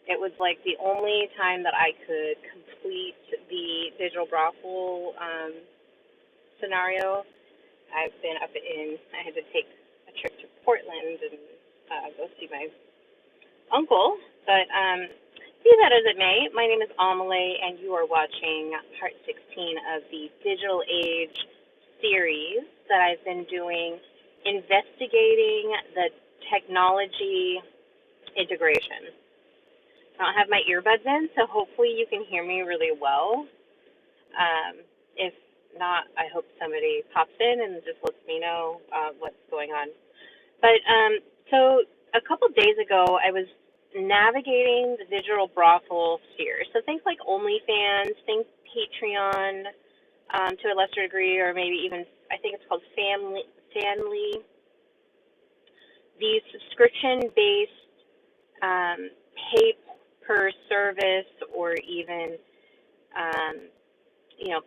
It was like the only time that I could complete the digital brothel scenario. I've been I had to take a trip to Portland and go see my uncle. But be that as it may, my name is Amelie, and you are watching part 16 of the Digital Age series that I've been doing, investigating the technology integration. I don't have my earbuds in, so hopefully you can hear me really well. If not, I hope somebody pops in and just lets me know what's going on. But so a couple days ago, I was navigating the digital brothel sphere. So think like OnlyFans, think Patreon to a lesser degree, or maybe even, I think it's called Family. These subscription-based pay per service, or even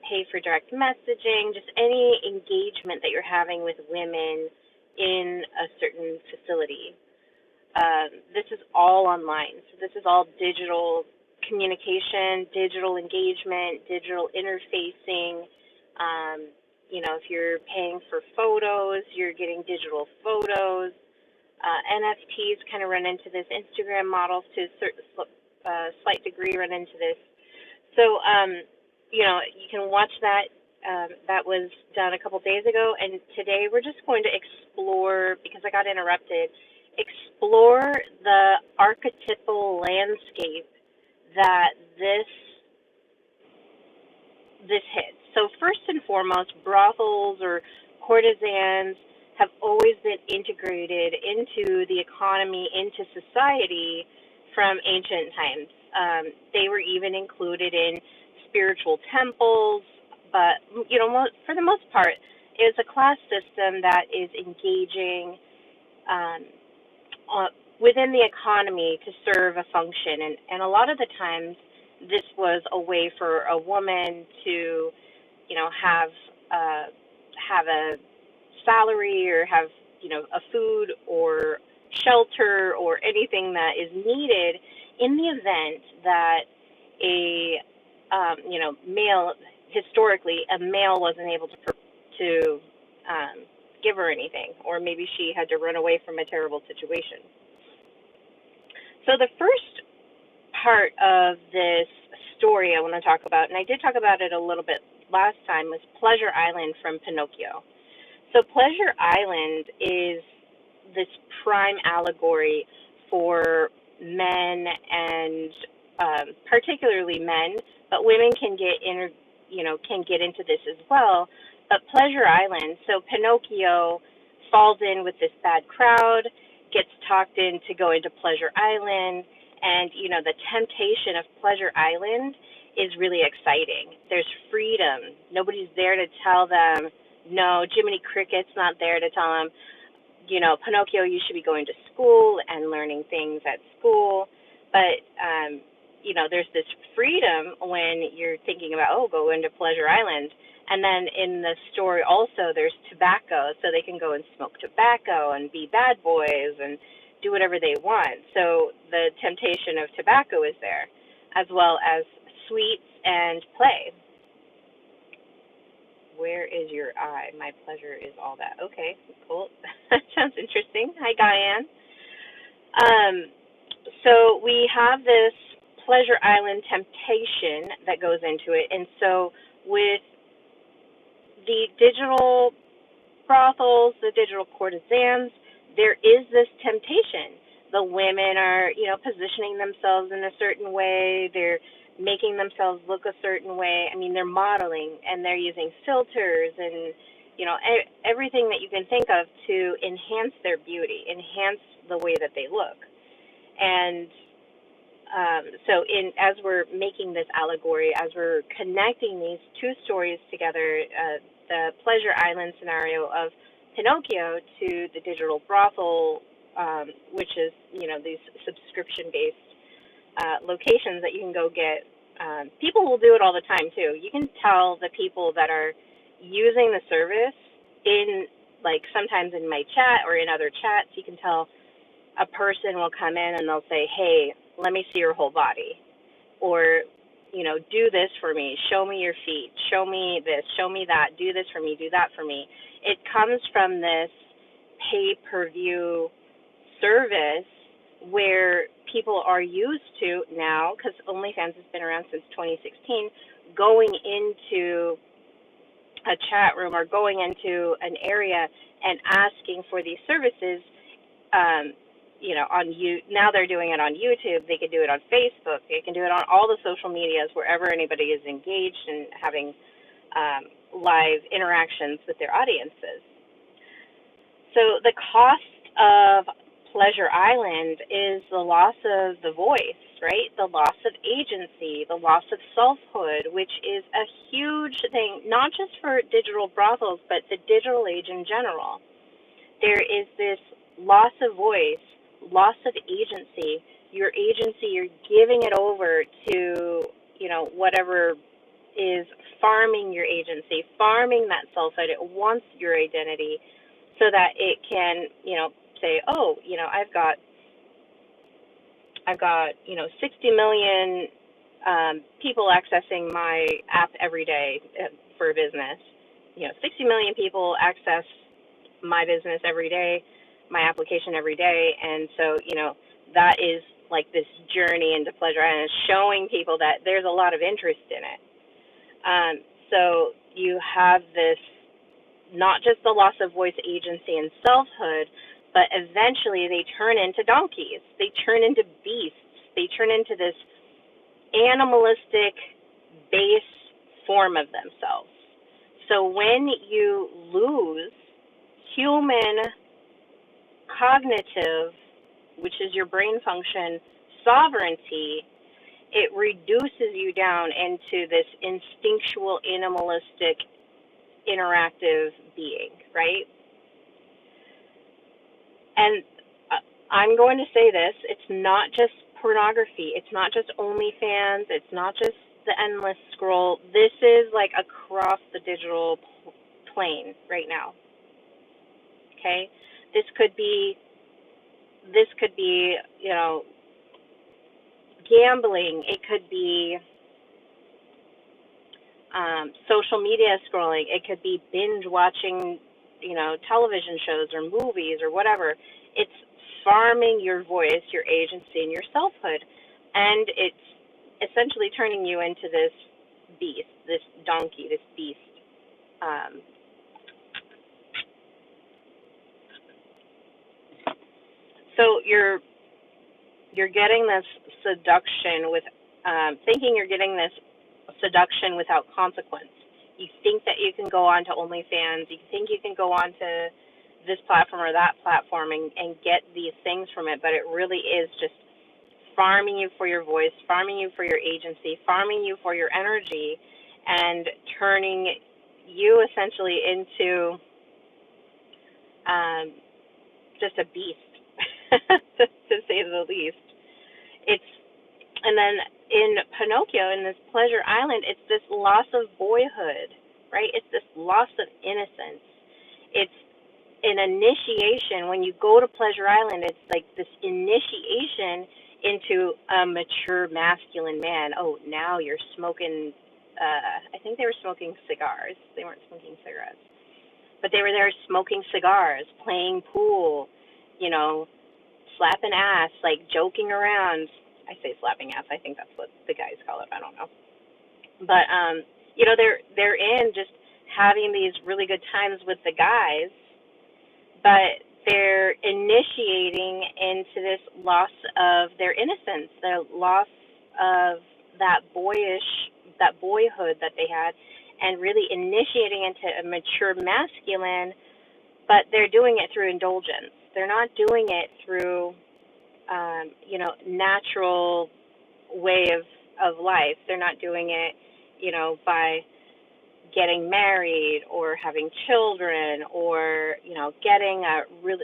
pay for direct messaging, just any engagement that you're having with women in a certain facility. This is all online. So this is all digital communication, digital engagement, digital interfacing. If you're paying for photos, you're getting digital photos. NFTs kind of run into this. Instagram models to a certain slight degree run into this. So, you can watch that. That was done a couple days ago, and today we're just going to explore, because I got interrupted, explore the archetypal landscape that this hits. So first and foremost, brothels or courtesans have always been integrated into the economy, into society from ancient times. They were even included in spiritual temples, but for the most part, it's a class system that is engaging within the economy to serve a function, and a lot of the times this was a way for a woman to, have a salary, or have a food or shelter or anything that is needed in the event that a male, historically a male wasn't able to give her anything, or maybe she had to run away from a terrible situation. So the first part of this story I want to talk about, and I did talk about it a little bit last time, was Pleasure Island from Pinocchio. So Pleasure Island is this prime allegory for men, and particularly men, but women can get into this as well. But Pleasure Island, so Pinocchio falls in with this bad crowd, gets talked in to go into Pleasure Island, and the temptation of Pleasure Island is really exciting. There's freedom. Nobody's there to tell them, no, Jiminy Cricket's not there to tell them, Pinocchio, you should be going to school and learning things at school. But, there's this freedom when you're thinking about, go into Pleasure Island. And then in the story also, there's tobacco, so they can go and smoke tobacco and be bad boys and do whatever they want. So the temptation of tobacco is there, as well as sweets and play. Where is your eye? My pleasure is all that. Okay, cool. That sounds interesting. Hi, Diane. So we have this Pleasure Island temptation that goes into it. And so with the digital brothels, the digital courtesans, there is this temptation. The women are, positioning themselves in a certain way. They're making themselves look a certain way. I mean, they're modeling, and they're using filters and, everything that you can think of to enhance their beauty, enhance the way that they look. And as we're making this allegory, as we're connecting these two stories together, the Pleasure Island scenario of Pinocchio to the digital brothel, which is, these subscription-based locations that you can go get. People will do it all the time, too. You can tell the people that are using the service sometimes in my chat or in other chats, you can tell a person will come in and they'll say, hey, let me see your whole body. Or, do this for me. Show me your feet. Show me this. Show me that. Do this for me. Do that for me. It comes from this pay-per-view service where people are used to now, because OnlyFans has been around since 2016, going into a chat room or going into an area and asking for these services. Now they're doing it on YouTube. They could do it on Facebook. They can do it on all the social medias wherever anybody is engaged and having live interactions with their audiences. So the cost of Pleasure Island is the loss of the voice, right? The loss of agency, the loss of selfhood, which is a huge thing, not just for digital brothels, but the digital age in general. There is this loss of voice, loss of agency. Your agency, you're giving it over to, whatever is farming your agency, farming that selfhood. It wants your identity so that it can, say, oh, I've got 60 million people accessing my app every day for a business. 60 million people access my business every day, my application every day, and so that is like this journey into Pleasure Island, showing people that there's a lot of interest in it. So you have this, not just the loss of voice, agency, and selfhood, but eventually they turn into donkeys. They turn into beasts. They turn into this animalistic base form of themselves. So when you lose human cognitive, which is your brain function, sovereignty, it reduces you down into this instinctual, animalistic, interactive being, right? And I'm going to say this, it's not just pornography, it's not just OnlyFans, it's not just the endless scroll. This is like across the digital plane right now. Okay? This could be gambling. It could be social media scrolling. It could be binge watching, television shows or movies or whatever. It's farming your voice, your agency, and your selfhood, and it's essentially turning you into this beast, this donkey, this beast. So you're getting this seduction with thinking you're getting this seduction without consequence. You think that you can go on to OnlyFans, you think you can go on to this platform or that platform and get these things from it, but it really is just farming you for your voice, farming you for your agency, farming you for your energy, and turning you essentially into just a beast, to say the least. And then in Pinocchio, in this Pleasure Island, it's this loss of boyhood, right? It's this loss of innocence. It's an initiation. When you go to Pleasure Island, it's like this initiation into a mature masculine man. Oh, now you're smoking, I think they were smoking cigars. They weren't smoking cigarettes. But they were there smoking cigars, playing pool, slapping ass, like joking around. I say slapping ass. I think that's what the guys call it. I don't know. But they're in just having these really good times with the guys, but they're initiating into this loss of their innocence, the loss of that boyhood that they had, and really initiating into a mature masculine, but they're doing it through indulgence. They're not doing it through natural way of life. They're not doing it, by getting married or having children or,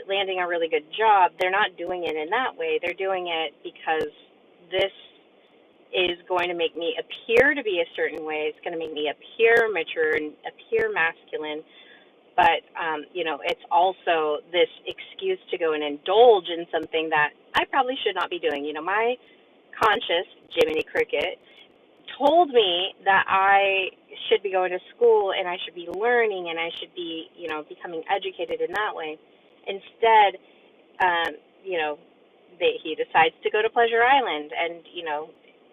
landing a really good job. They're not doing it in that way. They're doing it because this is going to make me appear to be a certain way. It's going to make me appear mature and appear masculine. But, it's also this excuse to go and indulge in something that I probably should not be doing. My conscious, Jiminy Cricket, told me that I should be going to school and I should be learning and I should be, becoming educated in that way. Instead, um, you know, he decides to go to Pleasure Island, and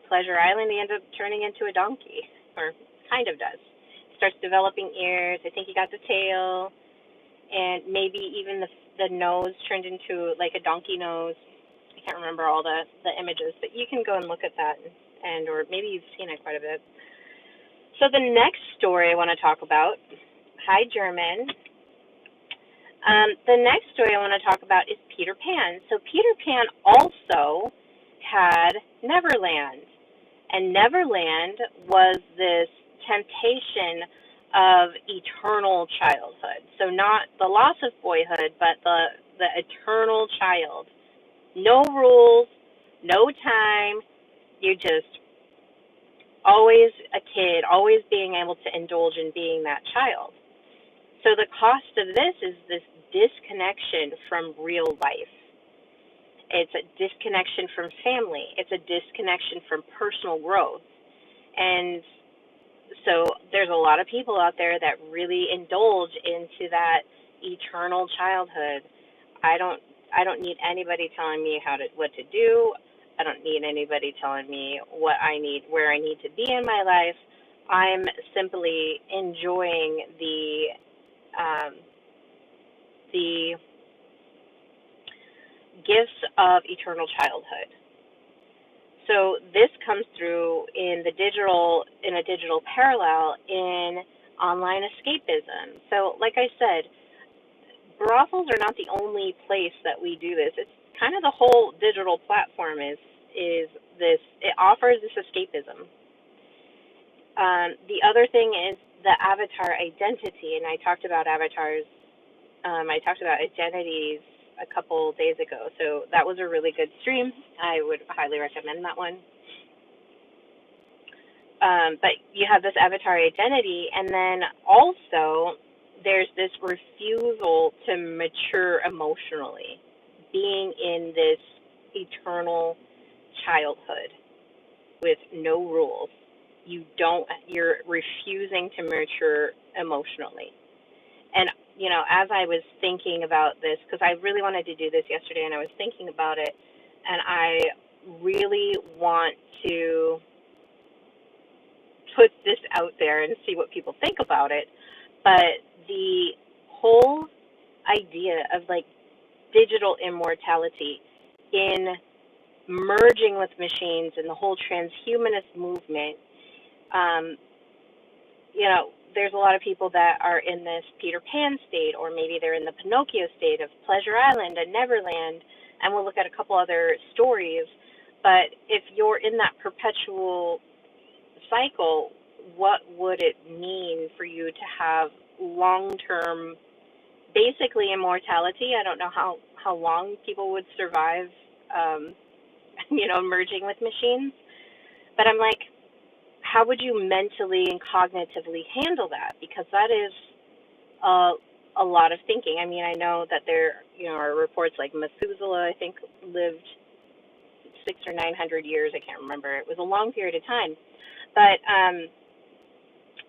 Pleasure Island, he ends up turning into a donkey, or kind of does. Starts developing ears. I think he got the tail, and maybe even the nose turned into like a donkey nose. I can't remember all the images, but you can go and look at that, or maybe you've seen it quite a bit. So the next story I want to talk about, hi German. The next story I want to talk about is Peter Pan. So Peter Pan also had Neverland, and Neverland was this temptation of eternal childhood. So not the loss of boyhood, but the eternal child. No rules, no time. You're just always a kid, always being able to indulge in being that child. So the cost of this is this disconnection from real life. It's a disconnection from family. It's a disconnection from personal growth. And so there's a lot of people out there that really indulge into that eternal childhood. I don't need anybody telling me what to do. I don't need anybody telling me what I need, where I need to be in my life. I'm simply enjoying the gifts of eternal childhood. So this comes through in a digital parallel in online escapism. So like I said, brothels are not the only place that we do this. It's kind of the whole digital platform is this. It offers this escapism. The other thing is the avatar identity, and I talked about avatars. I talked about identities a couple days ago, so that was a really good stream. I would highly recommend that one. But you have this avatar identity, and then also there's this refusal to mature emotionally, being in this eternal childhood with no rules. You're refusing to mature emotionally. And, as I was thinking about this, because I really wanted to do this yesterday, and I was thinking about it, and I really want to put this out there and see what people think about it. But the whole idea of like digital immortality in merging with machines and the whole transhumanist movement, there's a lot of people that are in this Peter Pan state, or maybe they're in the Pinocchio state of Pleasure Island and Neverland, and we'll look at a couple other stories. But if you're in that perpetual cycle, what would it mean for you to have long-term, basically immortality? I don't know how long people would survive, merging with machines. But I'm like, how would you mentally and cognitively handle that? Because that is a lot of thinking. I mean, I know that there are reports like Methuselah, I think, lived 600 or 900 years. I can't remember. It was a long period of time. But,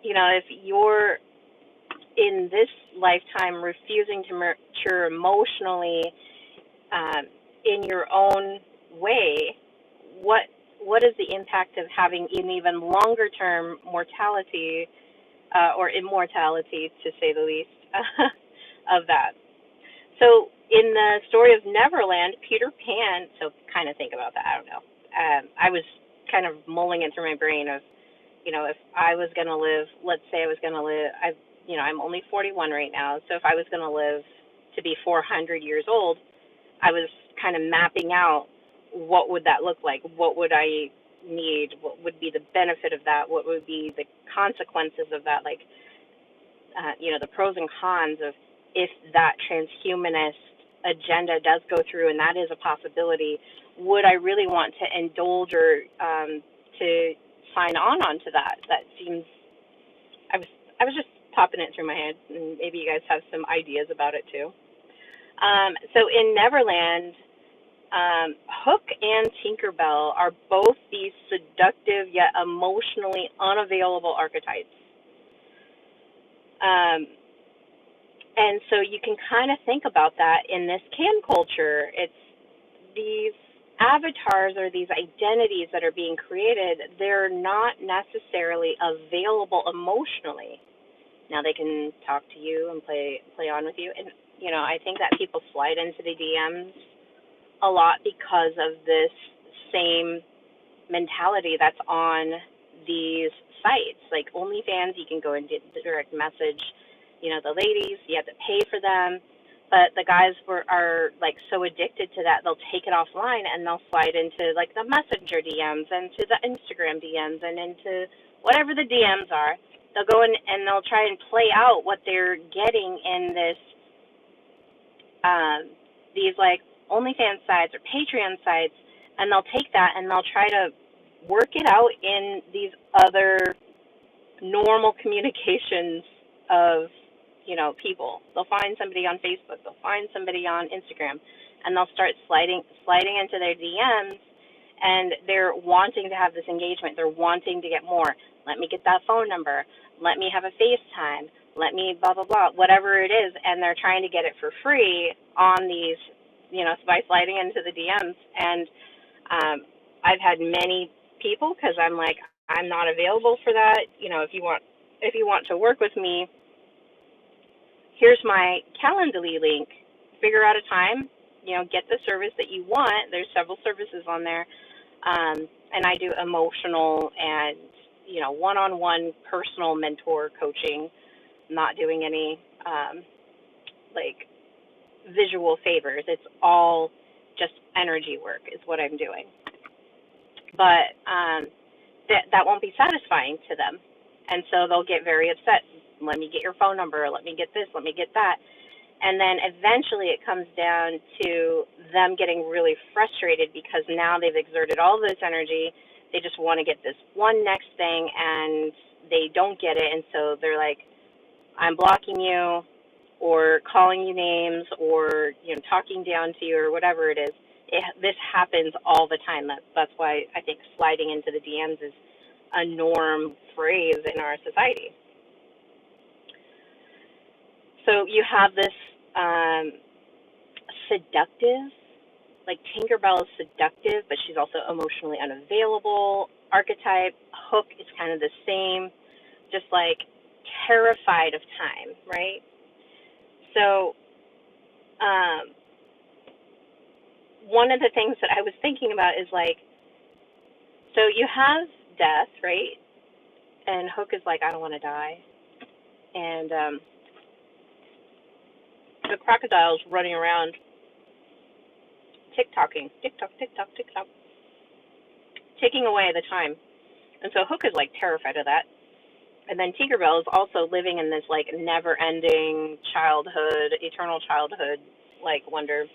if you're in this lifetime refusing to mature emotionally in your own way, what is the impact of having an even longer term mortality or immortality, to say the least, of that? So in the story of Neverland, Peter Pan, so kind of think about that, I don't know. I was kind of mulling it through my brain of, if I was going to live, let's say I was going to live, I'm only 41 right now, so if I was going to live to be 400 years old, I was kind of mapping out what would that look like, what would I need, what would be the benefit of that, what would be the consequences of that, like, the pros and cons of if that transhumanist agenda does go through, and that is a possibility, would I really want to indulge or to sign on to that? That seems, I was just popping it through my head, and maybe you guys have some ideas about it too. So in Neverland, Hook and Tinkerbell are both these seductive yet emotionally unavailable archetypes. And so you can kind of think about that in this cam culture. It's these avatars or these identities that are being created, they're not necessarily available emotionally. Now they can talk to you and play on with you. And, I think that people slide into the DMs a lot because of this same mentality that's on these sites. Like OnlyFans, you can go and direct message, the ladies, you have to pay for them. But the guys are like so addicted to that, they'll take it offline and they'll slide into like the Messenger DMs and to the Instagram DMs and into whatever the DMs are. They'll go in and they'll try and play out what they're getting in this, these like OnlyFans sites or Patreon sites, and they'll take that and they'll try to work it out in these other normal communications of, people. They'll find somebody on Facebook, they'll find somebody on Instagram, and they'll start sliding into their DMs, and they're wanting to have this engagement. They're wanting to get more. Let me get that phone number. Let me have a FaceTime. Let me blah, blah, blah, whatever it is, and they're trying to get it for free on these, by sliding into the DMs. And I've had many people, because I'm like, I'm not available for that. If you want to work with me, here's my Calendly link. Figure out a time, get the service that you want. There's several services on there. And I do emotional and, one-on-one personal mentor coaching, not doing any, visual favors. It's all just energy work is what I'm doing. But that won't be satisfying to them. And so they'll get very upset. Let me get your phone number. Let me get this. Let me get that. And then eventually it comes down to them getting really frustrated because now they've exerted all this energy. They just want to get this one next thing, and they don't get it. And so they're like, I'm blocking you, or calling you names, or talking down to you, or whatever it is. This happens all the time. That's why I think sliding into the DMs is a norm phrase in our society. So you have this seductive, like Tinkerbell is seductive, but she's also emotionally unavailable archetype. Hook is kind of the same, just like terrified of time, right? So one of the things that I was thinking about is like, so you have death, right? And Hook is like, I don't want to die. And the crocodile's running around TikToking, TikTok, taking away the time. And so Hook is like terrified of that. And then Tinkerbell is also living in this like never-ending childhood, eternal childhood, like wonder.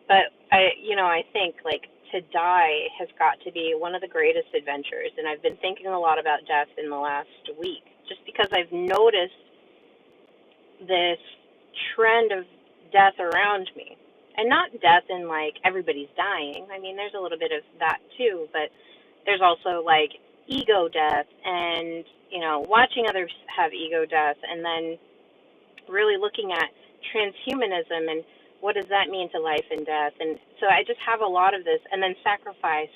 But I think like to die has got to be one of the greatest adventures. And I've been thinking a lot about death in the last week, just because I've noticed this trend of death around me. And not death in like everybody's dying. I mean, there's a little bit of that too, but there's also like ego death and, watching others have ego death, and then really looking at transhumanism and what does that mean to life and death. And so I just have a lot of this, and then sacrifice,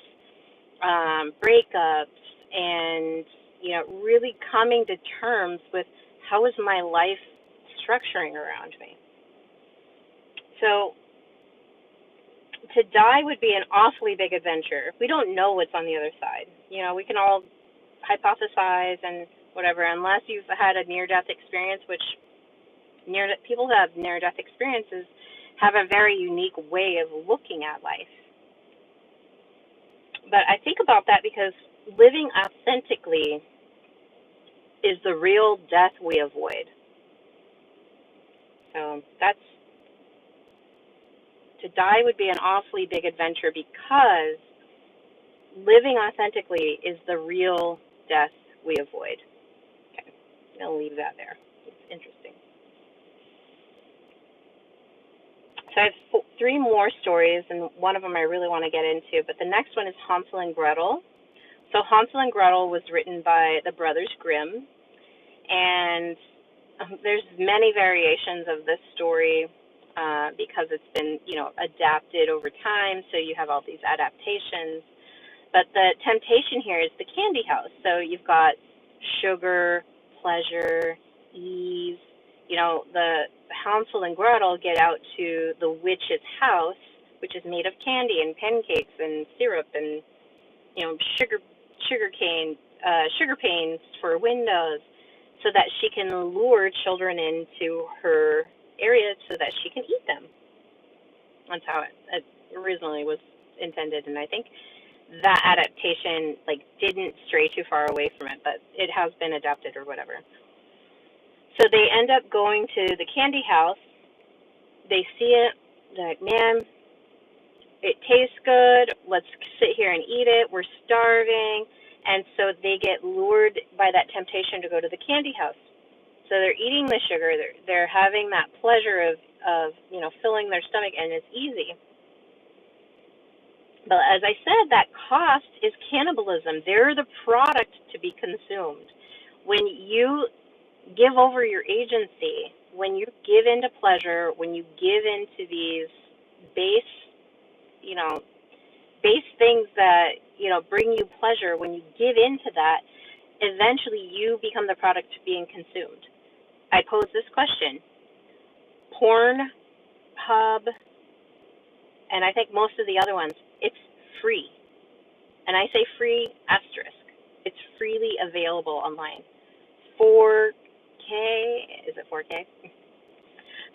breakups, and, really coming to terms with how is my life structuring around me. So to die would be an awfully big adventure. We don't know what's on the other side. We can all hypothesize and whatever, unless you've had a near-death experience, which people who have near-death experiences have a very unique way of looking at life. But I think about that because living authentically is the real death we avoid. So to die would be an awfully big adventure because living authentically is the real death we avoid. Okay. I'll leave that there. It's interesting. So I have three more stories, and one of them I really want to get into, but the next one is Hansel and Gretel. So Hansel and Gretel was written by the Brothers Grimm, and there's many variations of this story because it's been, adapted over time, so you have all these adaptations. But the temptation here is the candy house. So you've got sugar, pleasure, ease. The Hansel and Gretel get out to the witch's house, which is made of candy and pancakes and syrup and, sugar panes for windows, so that she can lure children into her area so that she can eat them. That's how it originally was intended, and I think that adaptation didn't stray too far away from it, but it has been adapted or whatever. So they end up going to the candy house. They see it. They're like, man, it tastes good. Let's sit here and eat it. We're starving. And so they get lured by that temptation to go to the candy house. So they're eating the sugar. They're having that pleasure of filling their stomach, and it's easy. But as I said, that cost is cannibalism. They're the product to be consumed. When you give over your agency, when you give into pleasure, when you give into these base things that, bring you pleasure, when you give into that, eventually you become the product being consumed. I pose this question. Pornhub, and I think most of the other ones, it's free. And I say free asterisk. It's freely available online. 4K, is it 4K?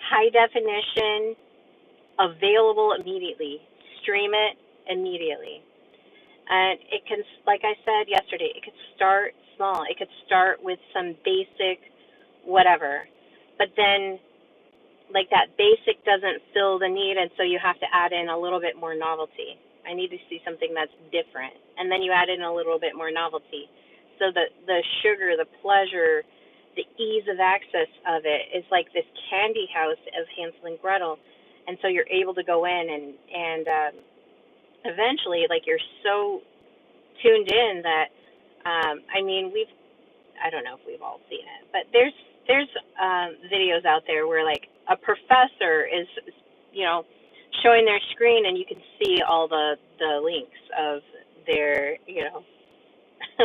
High definition, available immediately. Stream it immediately. And it can, like I said yesterday, it could start small. It could start with some basic whatever. But then, that basic doesn't fill the need, and so you have to add in a little bit more novelty. I need to see something that's different. And then you add in a little bit more novelty. So the sugar, the pleasure, the ease of access of it is like this candy house of Hansel and Gretel. And so you're able to go in and eventually, you're so tuned in that, I don't know if we've all seen it, but there's videos out there where a professor is, showing their screen, and you can see all the links of their,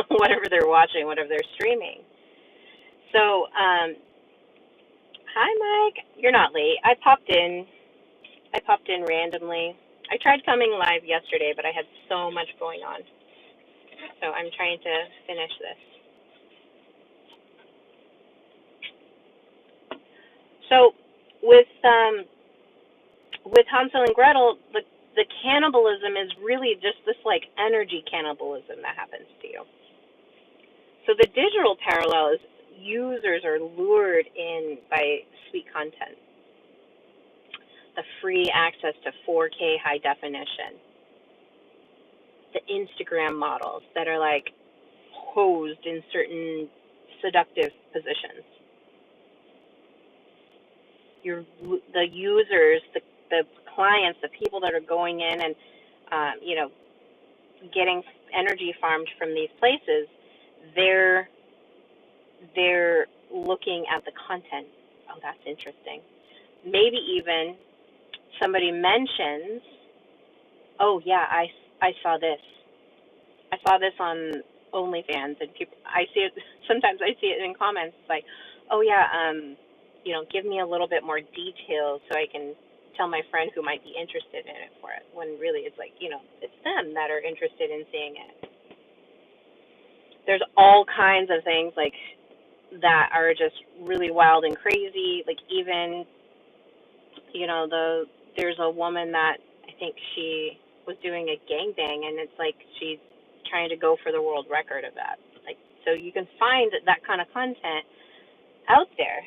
whatever they're watching, whatever they're streaming. So, hi Mike, you're not late. I popped in randomly. I tried coming live yesterday, but I had so much going on. So I'm trying to finish this. So with Hansel and Gretel, the cannibalism is really just this energy cannibalism that happens to you. So the digital parallel is users are lured in by sweet content. The free access to 4K high definition. The Instagram models that are posed in certain seductive positions. The users, the clients, the people that are going in and, getting energy farmed from these places, they're looking at the content. Oh, that's interesting. Maybe even somebody mentions, oh yeah, I saw this. I saw this on OnlyFans, and I see it. Sometimes I see it in comments. It's like, oh yeah, give me a little bit more detail so I can tell my friend who might be interested in it for it. When really it's it's them that are interested in seeing it. There's all kinds of things that are just really wild and crazy. Even, there's a woman that I think she was doing a gangbang, and it's she's trying to go for the world record of that. So you can find that kind of content out there,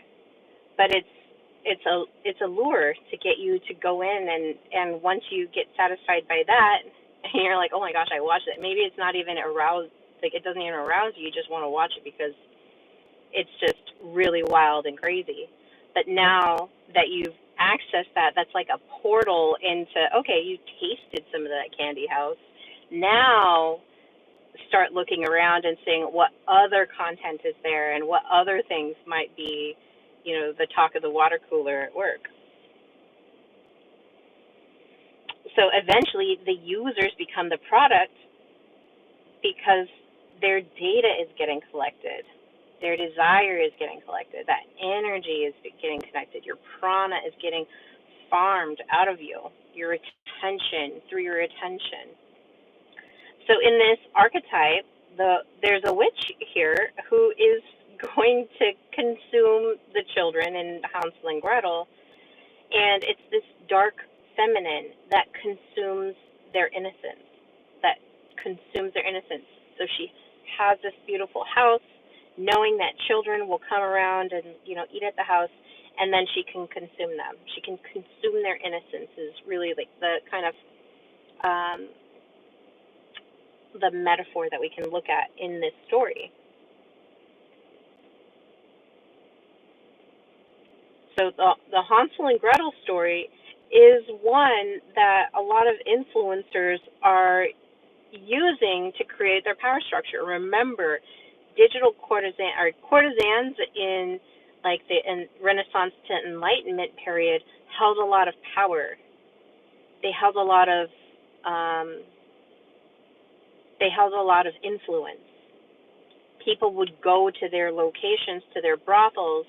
but it's a lure to get you to go in, and once you get satisfied by that, and you're like, oh my gosh, I watched it. Maybe it's not even aroused, it doesn't even arouse you. You just want to watch it because it's just really wild and crazy. But now that you've accessed that, that's like a portal into, okay, you tasted some of that candy house. Now start looking around and seeing what other content is there and what other things might be, the talk of the water cooler at work. So eventually the users become the product because their data is getting collected. Their desire is getting collected. That energy is getting connected. Your prana is getting farmed out of you. Your attention, through your attention. So in this archetype, there's a witch here who is going to consume the children in Hansel and Gretel, and it's this dark feminine that consumes their innocence, So she has this beautiful house, knowing that children will come around and, eat at the house, and then she can consume them. She can consume their innocence is really like the kind of the metaphor that we can look at in this story. So the Hansel and Gretel story is one that a lot of influencers are using to create their power structure. Remember, digital courtesans in like the Renaissance to Enlightenment period held a lot of power. They held a lot of influence. People would go to their locations, to their brothels,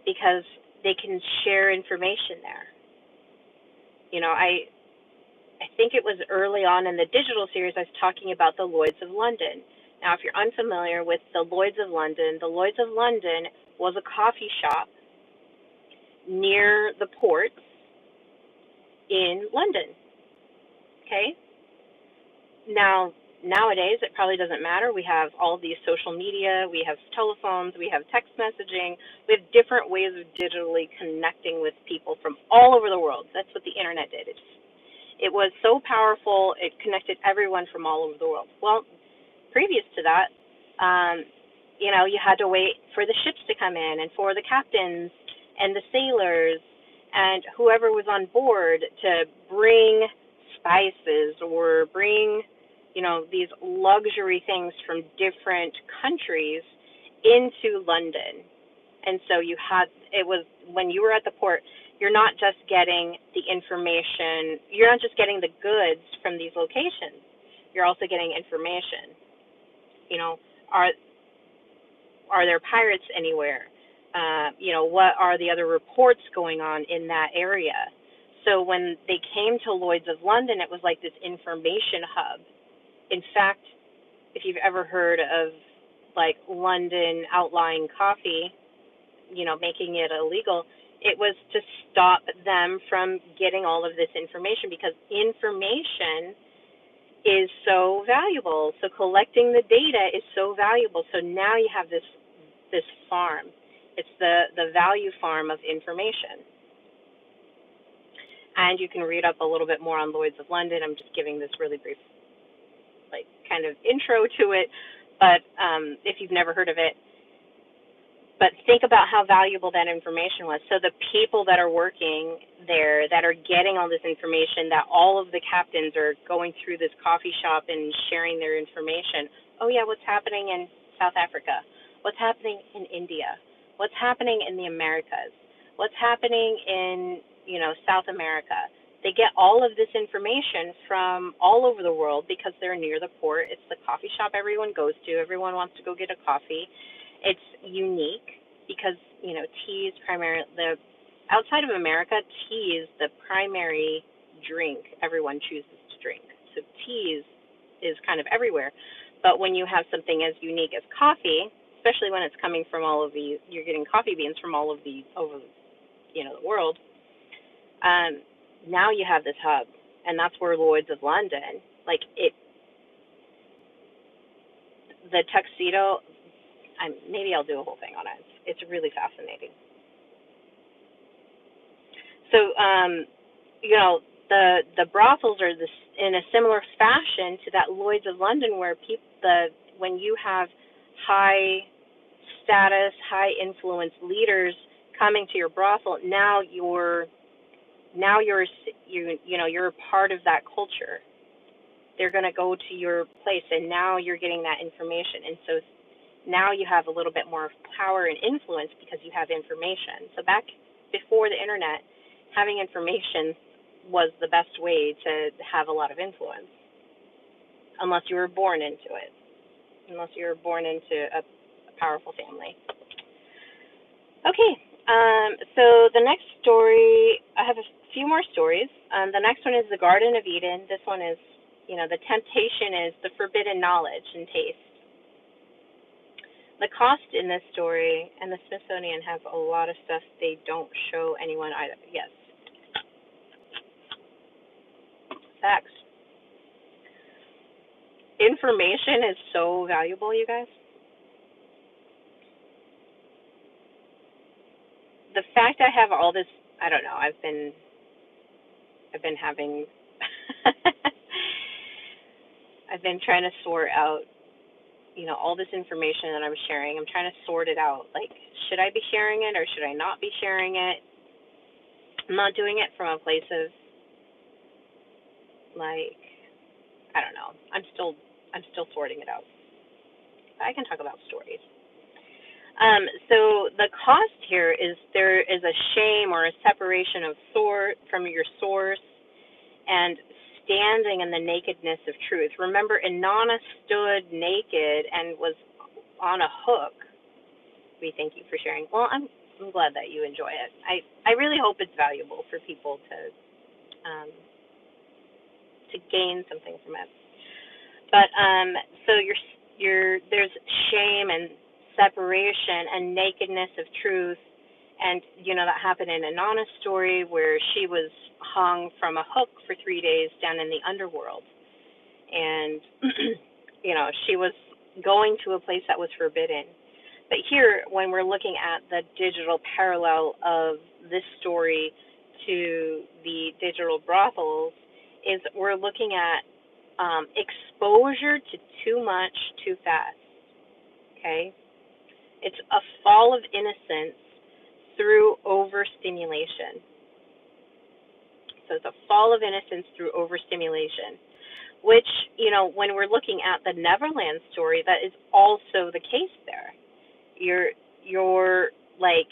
because they can share information there. I think it was early on in the digital series I was talking about the Lloyds of London. Now, if you're unfamiliar with the Lloyds of London was a coffee shop near the ports in London. Okay? Now, nowadays, it probably doesn't matter. We have all these social media, we have telephones, we have text messaging, we have different ways of digitally connecting with people from all over the world. That's what the internet did. It was so powerful, it connected everyone from all over the world. Well, previous to that, you had to wait for the ships to come in and for the captains and the sailors and whoever was on board to bring spices or bring these luxury things from different countries into London. And so when you were at the port, you're not just getting the information, you're not just getting the goods from these locations, you're also getting information. Are there pirates anywhere? What are the other reports going on in that area? So when they came to Lloyd's of London, it was like this information hub. In fact, if you've ever heard of like London outlawing coffee, making it illegal, it was to stop them from getting all of this information because information is so valuable. So collecting the data is so valuable. So now you have this farm. It's the value farm of information. And you can read up a little bit more on Lloyd's of London. I'm just giving this really brief kind of intro to it, but if you've never heard of it. But think about how valuable that information was. So the people that are working there, that are getting all this information, that all of the captains are going through this coffee shop and sharing their information. Oh yeah, what's happening in South Africa? What's happening in India? What's happening in the Americas? What's happening in, South America? They get all of this information from all over the world because they're near the port. It's the coffee shop everyone goes to. Everyone wants to go get a coffee. It's unique because, tea is primarily, outside of America, tea is the primary drink everyone chooses to drink. So tea is kind of everywhere. But when you have something as unique as coffee, especially when it's coming from all of the, you're getting coffee beans from all of the, over, the world, now you have this hub, and that's where Lloyd's of London, the tuxedo, maybe I'll do a whole thing on it. It's really fascinating. So, the brothels are in a similar fashion to that Lloyd's of London, where when you have high status, high influence leaders coming to your brothel, now you're a part of that culture. They're going to go to your place, and now you're getting that information. And so now you have a little bit more power and influence because you have information. So back before the internet, having information was the best way to have a lot of influence, unless you were born into it, unless you were born into a powerful family. Okay, so the next story, I have a few more stories. The next one is the Garden of Eden. This one is, the temptation is the forbidden knowledge and taste. The cost in this story, and the Smithsonian have a lot of stuff they don't show anyone either. Yes. Facts. Information is so valuable, you guys. The fact I have all this, I don't know, I've been having I've been trying to sort out, all this information that I'm sharing. I'm trying to sort it out. Like, should I be sharing it or should I not be sharing it? I'm not doing it from a place of, like, I don't know. I'm still sorting it out. I can talk about stories. So the cost here is there is a shame or a separation of from your source and standing in the nakedness of truth. Remember, Inanna stood naked and was on a hook. We thank you for sharing. Well, I'm glad that you enjoy it. I really hope it's valuable for people to gain something from it. But so there's shame and separation and nakedness of truth, and that happened in Inanna's story where she was hung from a hook for 3 days down in the underworld, and she was going to a place that was forbidden. But here, when we're looking at the digital parallel of this story to the digital brothels, is we're looking at exposure to too much too fast. Okay? It's a fall of innocence through overstimulation. So it's a fall of innocence through overstimulation, which, when we're looking at the Neverland story, that is also the case there. You're like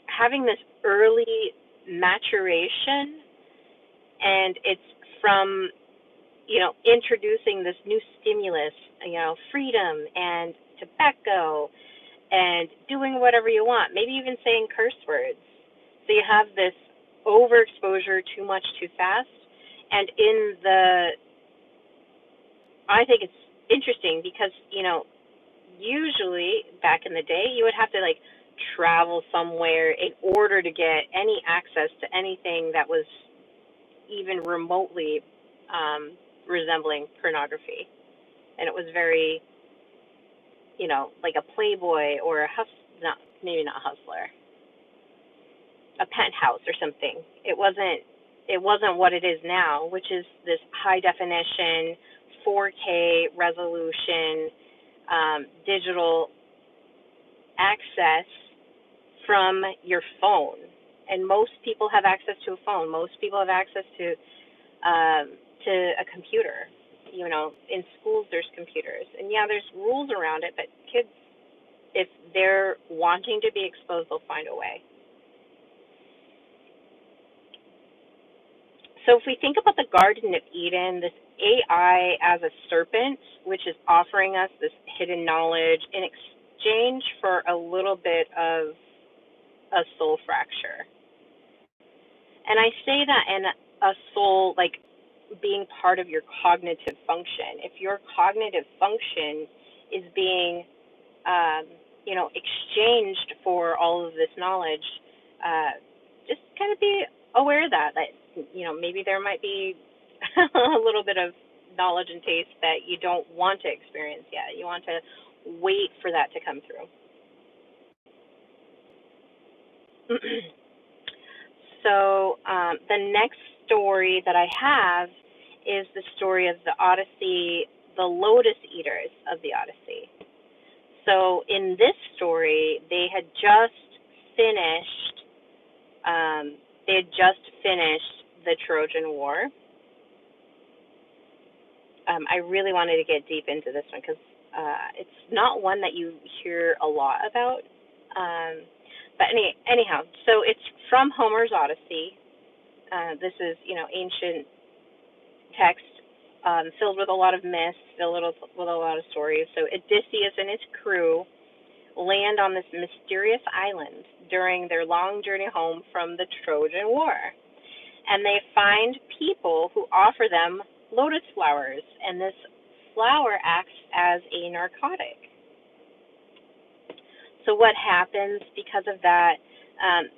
having this early maturation, and it's from introducing this new stimulus, freedom and tobacco and doing whatever you want, maybe even saying curse words. So you have this overexposure, too much, too fast. And I think it's interesting because, usually back in the day, you would have to travel somewhere in order to get any access to anything that was even remotely resembling pornography. And it was very, like a Playboy or maybe not hustler, a penthouse or something. It wasn't what it is now, which is this high definition, 4K resolution, digital access from your phone. And most people have access to a phone. Most people have access to a computer. In schools there's computers. And yeah, there's rules around it, but kids, if they're wanting to be exposed, they'll find a way. So if we think about the Garden of Eden, this AI as a serpent, which is offering us this hidden knowledge in exchange for a little bit of a soul fracture. And I say that in a soul, like being part of your cognitive function. If your cognitive function is being, exchanged for all of this knowledge, just kind of be aware that maybe there might be a little bit of knowledge and taste that you don't want to experience yet. You want to wait for that to come through. So the next story that I have is the story of the Odyssey, the Lotus Eaters of the Odyssey. So in this story, they had just finished. The Trojan War. I really wanted to get deep into this one because it's not one that you hear a lot about. But anyhow, so it's from Homer's Odyssey. This is, ancient text filled with a lot of myths, filled with a lot of stories. So Odysseus and his crew land on this mysterious island during their long journey home from the Trojan War. And they find people who offer them lotus flowers, and this flower acts as a narcotic. So what happens because of that?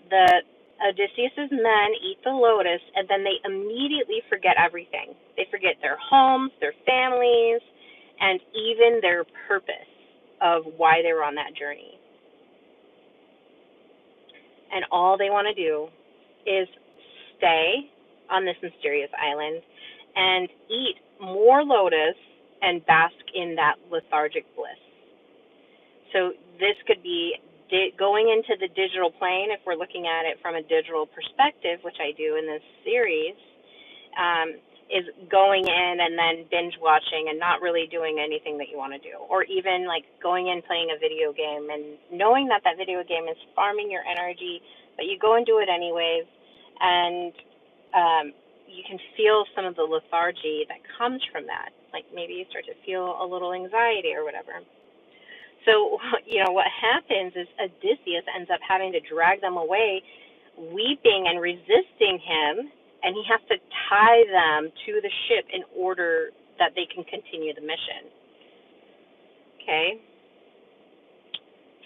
The Odysseus's men eat the lotus, and then they immediately forget everything. They forget their homes, their families, and even their purpose of why they were on that journey. And all they want to do is stay on this mysterious island and eat more lotus and bask in that lethargic bliss. So this could be going into the digital plane, if we're looking at it from a digital perspective, which I do in this series, is going in and then binge watching and not really doing anything that you want to do. Or even like going in playing a video game and knowing that that video game is farming your energy, but you go and do it anyways, and you can feel some of the lethargy that comes from that. Like maybe you start to feel a little anxiety or whatever. So, what happens is Odysseus ends up having to drag them away, weeping and resisting him, and he has to tie them to the ship in order that they can continue the mission. Okay?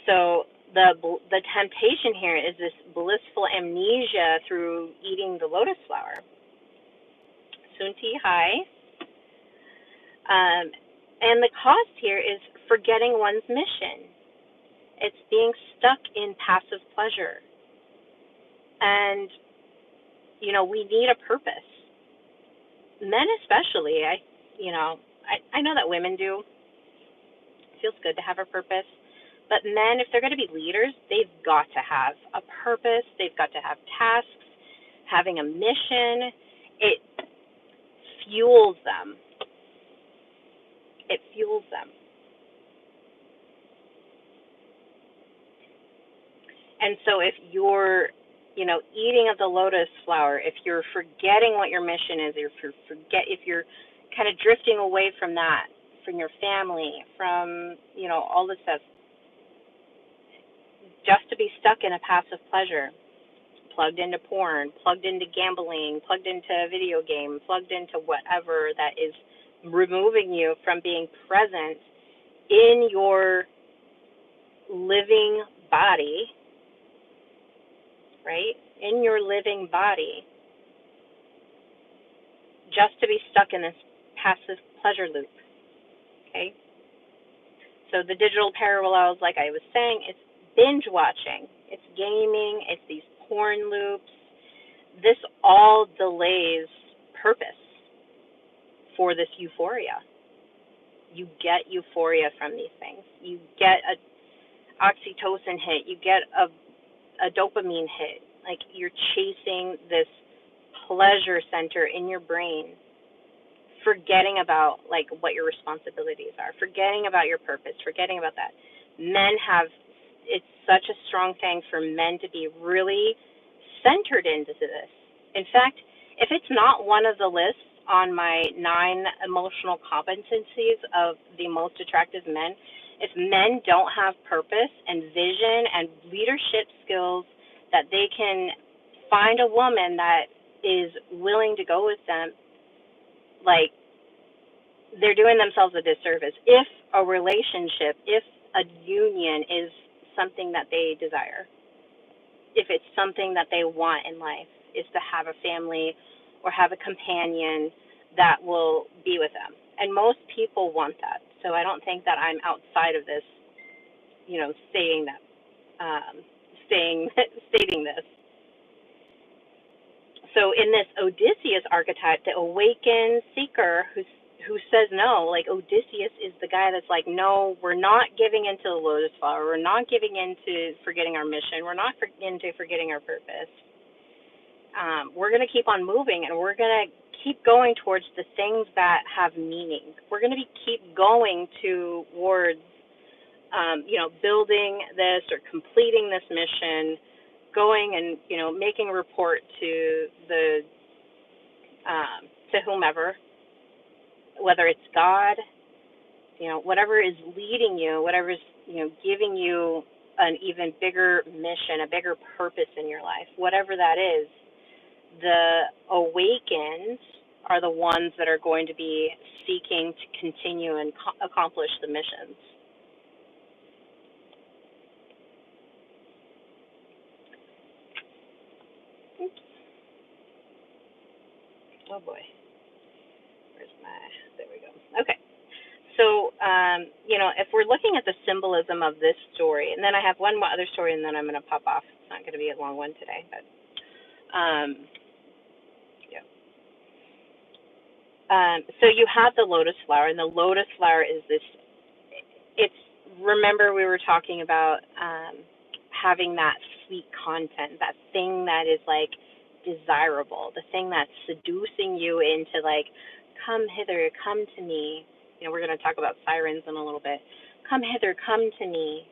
So the temptation here is this blissful amnesia through eating the lotus flower. Sunti, hi. And the cost here is forgetting one's mission. It's being stuck in passive pleasure. And, we need a purpose. Men especially, I know that women do. It feels good to have a purpose. But men, if they're going to be leaders, they've got to have a purpose. They've got to have tasks, having a mission. It fuels them. It fuels them. And so if you're, eating of the lotus flower, if you're forgetting what your mission is, if you're kind of drifting away from that, from your family, from, all this stuff, just to be stuck in a passive pleasure, plugged into porn, plugged into gambling, plugged into a video game, plugged into whatever that is removing you from being present in your living body, right? In your living body, just to be stuck in this passive pleasure loop, okay? So the digital parallels, like I was saying, it's binge watching, it's gaming, it's these porn loops. This all delays purpose for this euphoria. You get euphoria from these things. You get a oxytocin hit. You get a dopamine hit. Like you're chasing this pleasure center in your brain, forgetting about like what your responsibilities are, forgetting about your purpose, forgetting about that. It's such a strong thing for men to be really centered into this. In fact, if it's not one of the lists on my 9 emotional competencies of the most attractive men, if men don't have purpose and vision and leadership skills that they can find a woman that is willing to go with them, like, they're doing themselves a disservice. If a relationship, if a union is something that they desire, if it's something that they want in life, is to have a family or have a companion that will be with them. And most people want that. So I don't think that I'm outside of this, stating this. So in this Odysseus archetype, the awakened seeker who says no. Like Odysseus is the guy that's like, no, we're not giving into the lotus flower. We're not giving into forgetting our mission. We're not into forgetting our purpose. We're going to keep on moving, and we're going to keep going towards the things that have meaning. We're going to keep going towards, building this or completing this mission, going and, making a report to the, to whomever, whether it's God, whatever is leading you, whatever is, giving you an even bigger mission, a bigger purpose in your life, whatever that is, the awakens are the ones that are going to be seeking to continue and accomplish the missions. Oops. Oh boy. There we go. Okay. So, if we're looking at the symbolism of this story, and then I have one other story, and then I'm going to pop off. It's not going to be a long one today, but, yeah. So you have the lotus flower, and the lotus flower is this, remember we were talking about having that sweet content, that thing that is like desirable, the thing that's seducing you into like, come hither, come to me. We're going to talk about sirens in a little bit. Come hither, come to me.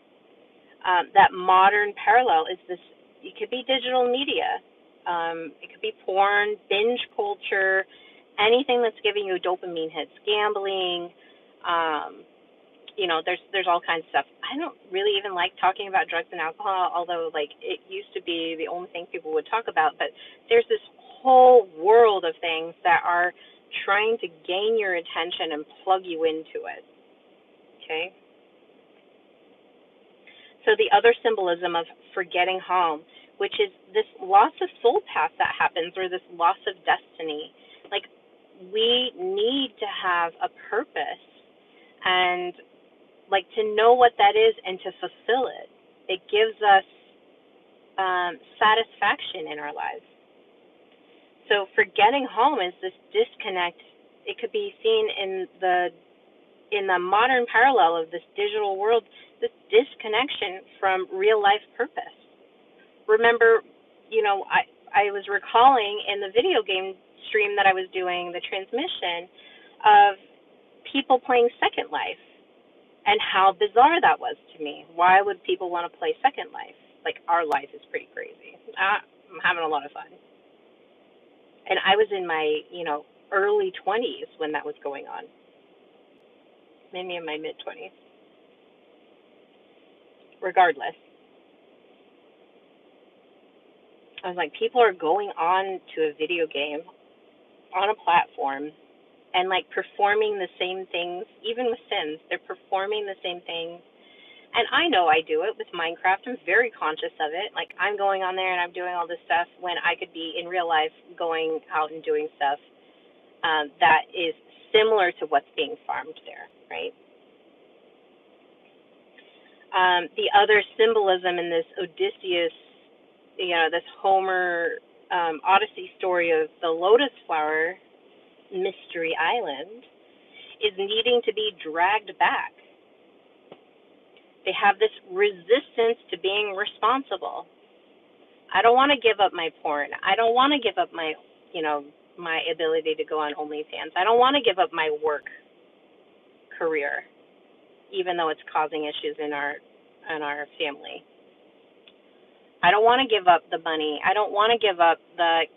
That modern parallel is this, it could be digital media. It could be porn, binge culture, anything that's giving you dopamine hits, gambling, there's all kinds of stuff. I don't really even like talking about drugs and alcohol, although like it used to be the only thing people would talk about, but there's this whole world of things that are trying to gain your attention and plug you into it. Okay? So the other symbolism of forgetting home, which is this loss of soul path that happens, or this loss of destiny. Like, we need to have a purpose and like to know what that is and to fulfill it. It gives us satisfaction in our lives. So forgetting home is this disconnect. It could be seen in the modern parallel of this digital world, this disconnection from real life purpose. Remember, I was recalling in the video game stream that I was doing, the transmission of people playing Second Life, and how bizarre that was to me. Why would people want to play Second Life? Like, our life is pretty crazy. I'm having a lot of fun. And I was in my, early 20s when that was going on. Maybe in my mid-20s. Regardless. I was like, people are going on to a video game on a platform and like performing the same things, even with Sims, they're performing the same things. And I know I do it with Minecraft. I'm very conscious of it. Like, I'm going on there and I'm doing all this stuff when I could be in real life going out and doing stuff that is similar to what's being farmed there, right? The other symbolism in this Odysseus, this Homer Odyssey story of the lotus flower mystery island is needing to be dragged back. They have this resistance to being responsible. I don't want to give up my porn. I don't want to give up my, my ability to go on OnlyFans. I don't want to give up my work career, even though it's causing issues in our family. I don't want to give up the money. I don't want to give up the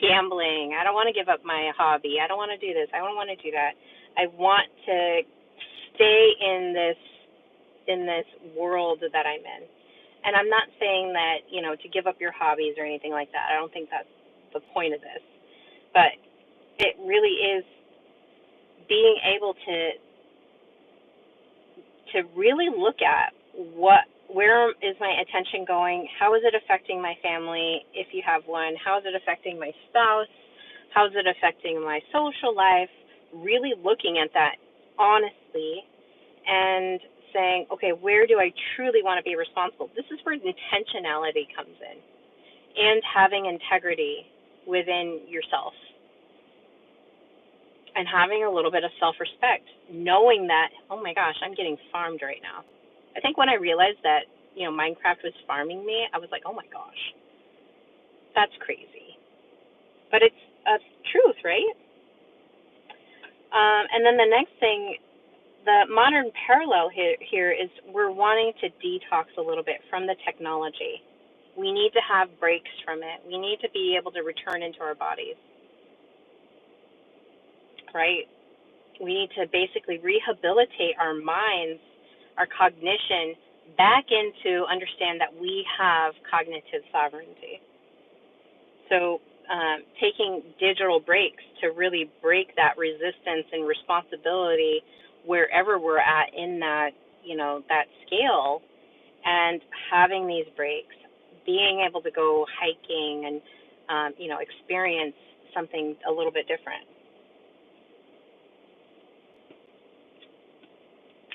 gambling. I don't want to give up my hobby. I don't want to do this. I don't want to do that. I want to stay in this world that I'm in. And I'm not saying that, to give up your hobbies or anything like that. I don't think that's the point of this. But it really is being able to really look at where is my attention going? How is it affecting my family, if you have one? How is it affecting my spouse? How is it affecting my social life? Really looking at that honestly and saying, okay, where do I truly want to be responsible? This is where intentionality comes in, and having integrity within yourself. and having a little bit of self-respect, knowing that, oh my gosh, I'm getting farmed right now. I think when I realized that, Minecraft was farming me, I was like, oh my gosh, that's crazy. But it's a truth, right? And then the next thing, the modern parallel here is we're wanting to detox a little bit from the technology. We need to have breaks from it. We need to be able to return into our bodies, right? We need to basically rehabilitate our minds, our cognition, back into understand that we have cognitive sovereignty. So taking digital breaks to really break that resistance and responsibility wherever we're at in that, that scale, and having these breaks, being able to go hiking and, experience something a little bit different.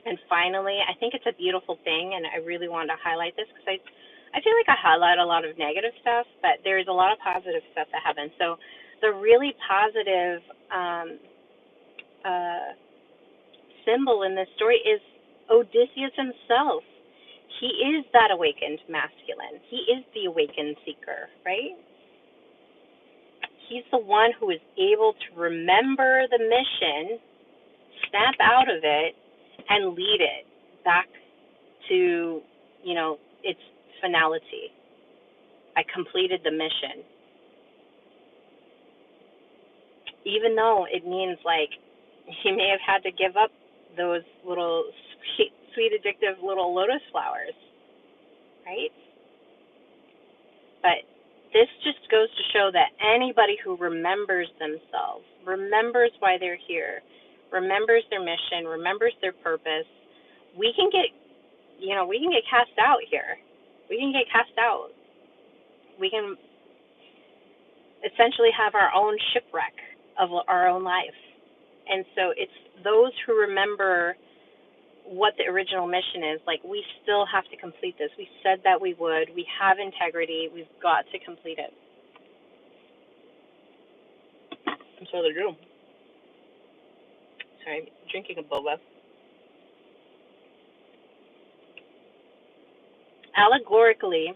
And finally, I think it's a beautiful thing, and I really wanted to highlight this because I feel like I highlight a lot of negative stuff, but there's a lot of positive stuff that happens. So the really positive symbol in this story is Odysseus himself. He is that awakened masculine. He is the awakened seeker, right? He's the one who is able to remember the mission, snap out of it, and lead it back to, its finality. I completed the mission. Even though it means like he may have had to give up those little sweet addictive little lotus flowers, right? But this just goes to show that anybody who remembers themselves, remembers why they're here, remembers their mission, remembers their purpose, we can get cast out here. We can get cast out. We can essentially have our own shipwreck of our own life. And so it's those who remember what the original mission is. Like, we still have to complete this. We said that we would. We have integrity. We've got to complete it. And so they do. Sorry, I'm drinking a boba. Allegorically,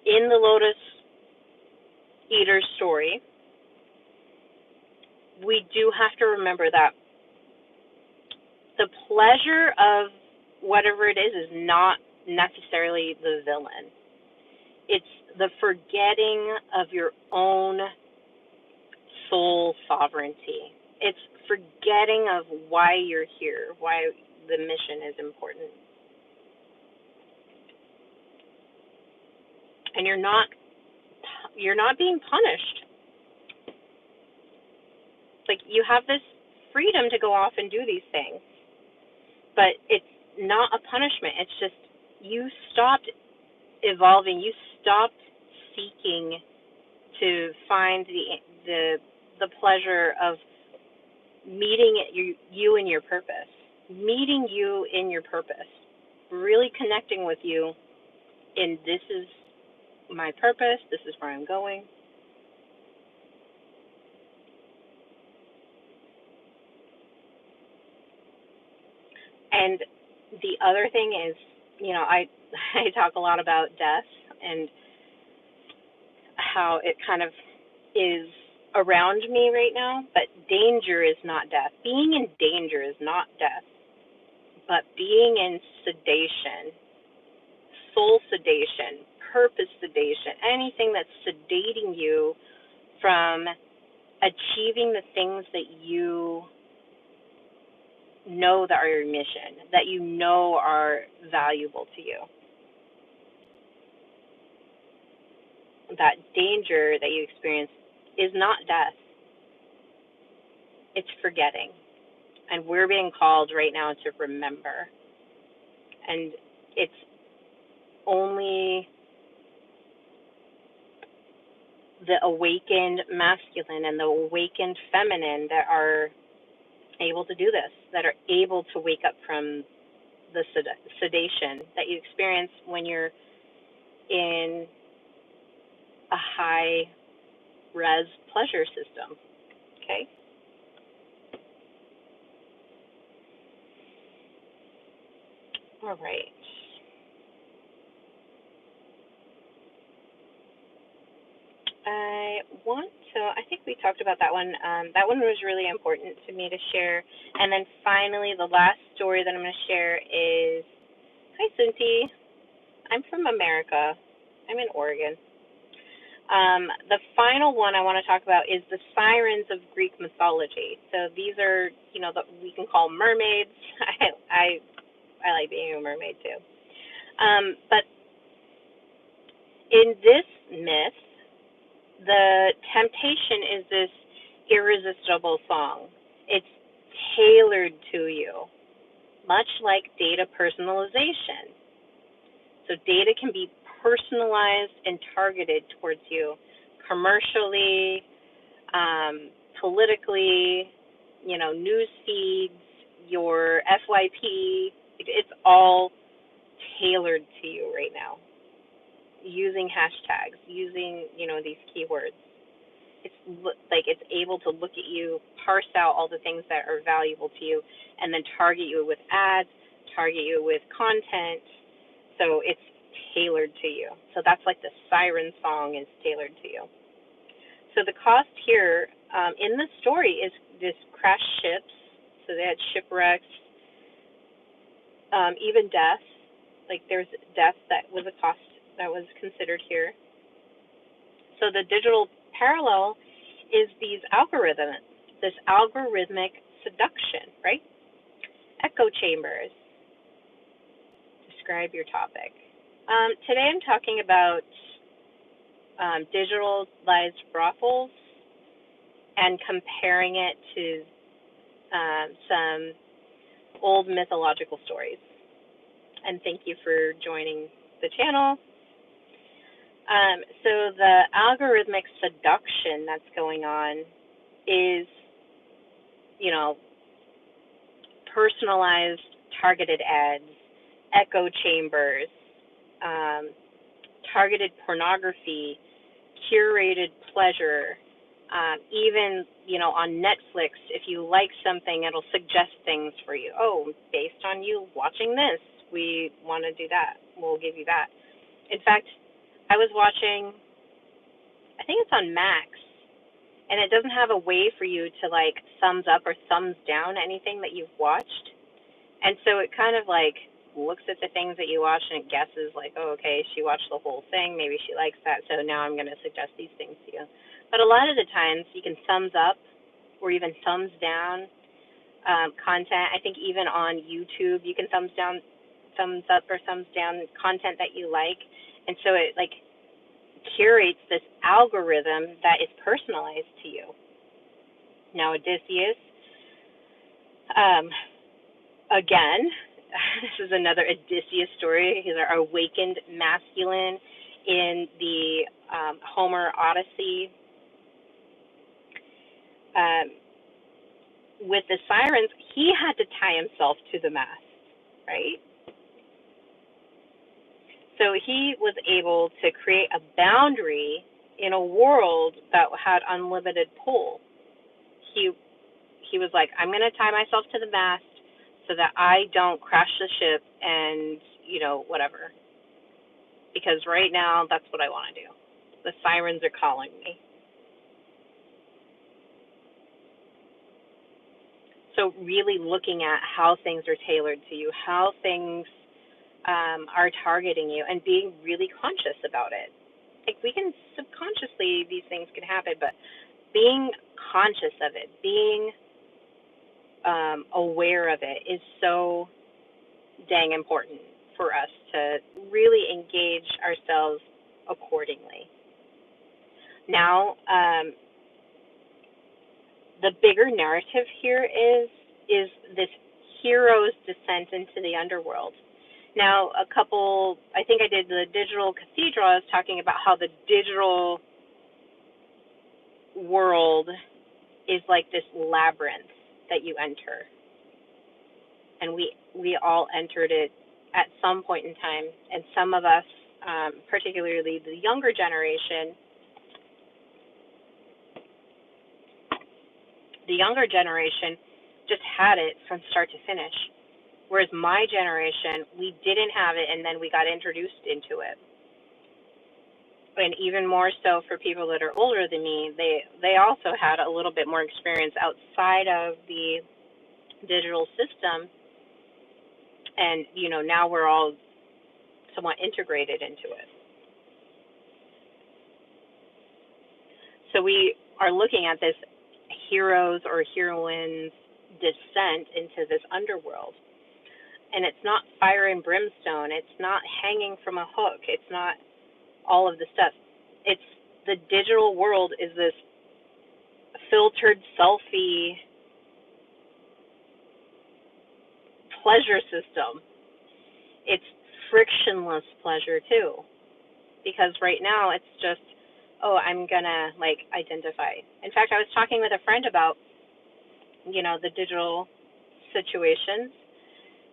in the Lotus Eater's story, we do have to remember that the pleasure of whatever it is not necessarily the villain. It's the forgetting of your own soul sovereignty. It's forgetting of why you're here, why the mission is important. And you're not being punished. Like, you have this freedom to go off and do these things, but it's not a punishment. It's just you stopped evolving. You stopped seeking to find the pleasure of meeting you in your purpose, meeting you in your purpose, really connecting with you in this is my purpose, this is where I'm going. And the other thing is, I talk a lot about death and how it kind of is around me right now, but danger is not death. Being in danger is not death, but being in sedation, soul sedation, purpose sedation, anything that's sedating you from achieving the things that you know that are your mission, that you know are valuable to you. That danger that you experience is not death. It's forgetting. And we're being called right now to remember. And it's only the awakened masculine and the awakened feminine that are able to do this, that are able to wake up from the sedation that you experience when you're in a high res pleasure system. Okay? All right. I think we talked about that one. That one was really important to me to share. And then finally, the last story that I'm going to share is, hi, Cinti. I'm from America. I'm in Oregon. The final one I want to talk about is the sirens of Greek mythology. So these are, we can call mermaids. I like being a mermaid too. But in this myth, the temptation is this irresistible song. It's tailored to you, much like data personalization. So data can be personalized and targeted towards you commercially, politically, news feeds, your FYP. It's all tailored to you right now, using hashtags, using, these keywords. It's like it's able to look at you, parse out all the things that are valuable to you, and then target you with ads, target you with content. So it's tailored to you. So that's like the siren song is tailored to you. So the cost here in the story is this crashed ships. So they had shipwrecks, even death. Like there's death that was a cost that was considered here. So the digital parallel is this algorithmic seduction, right? Echo chambers. Describe your topic. Today I'm talking about digitalized brothels and comparing it to some old mythological stories. And thank you for joining the channel. So the algorithmic seduction that's going on is, personalized targeted ads, echo chambers, targeted pornography, curated pleasure, even, on Netflix, if you like something, it'll suggest things for you. Oh, based on you watching this, we want to do that. We'll give you that. In fact, I was watching, I think it's on Max, and it doesn't have a way for you to, like, thumbs up or thumbs down anything that you've watched. And so it kind of, like, looks at the things that you watch and it guesses, like, oh, okay, she watched the whole thing. Maybe she likes that, so now I'm going to suggest these things to you. But a lot of the times you can thumbs up or even thumbs down content. I think even on YouTube you can thumbs up or thumbs down content that you like. And so it, like, curates this algorithm that is personalized to you. Now, Odysseus, again, this is another Odysseus story. He's our awakened masculine in the Homer Odyssey. With the sirens, he had to tie himself to the mast, right? So he was able to create a boundary in a world that had unlimited pull. He was like, I'm going to tie myself to the mast so that I don't crash the ship and, whatever. Because right now, that's what I want to do. The sirens are calling me. So really looking at how things are tailored to you, how things are targeting you, and being really conscious about it. Like, we can subconsciously, these things can happen, but being conscious of it, being aware of it is so dang important for us to really engage ourselves accordingly. Now, the bigger narrative here is this hero's descent into the underworld. Now, I think I did the digital cathedral. I was talking about how the digital world is like this labyrinth that you enter. And we all entered it at some point in time. And some of us, particularly the younger generation, just had it from start to finish. Whereas my generation, we didn't have it, and then we got introduced into it. And even more so for people that are older than me, they also had a little bit more experience outside of the digital system. And, now we're all somewhat integrated into it. So we are looking at this heroes or heroines descent into this underworld. And it's not fire and brimstone. It's not hanging from a hook. It's not all of the stuff. It's the digital world is this filtered selfie pleasure system. It's frictionless pleasure too. Because right now it's just, I'm gonna identify. In fact, I was talking with a friend about, the digital situations,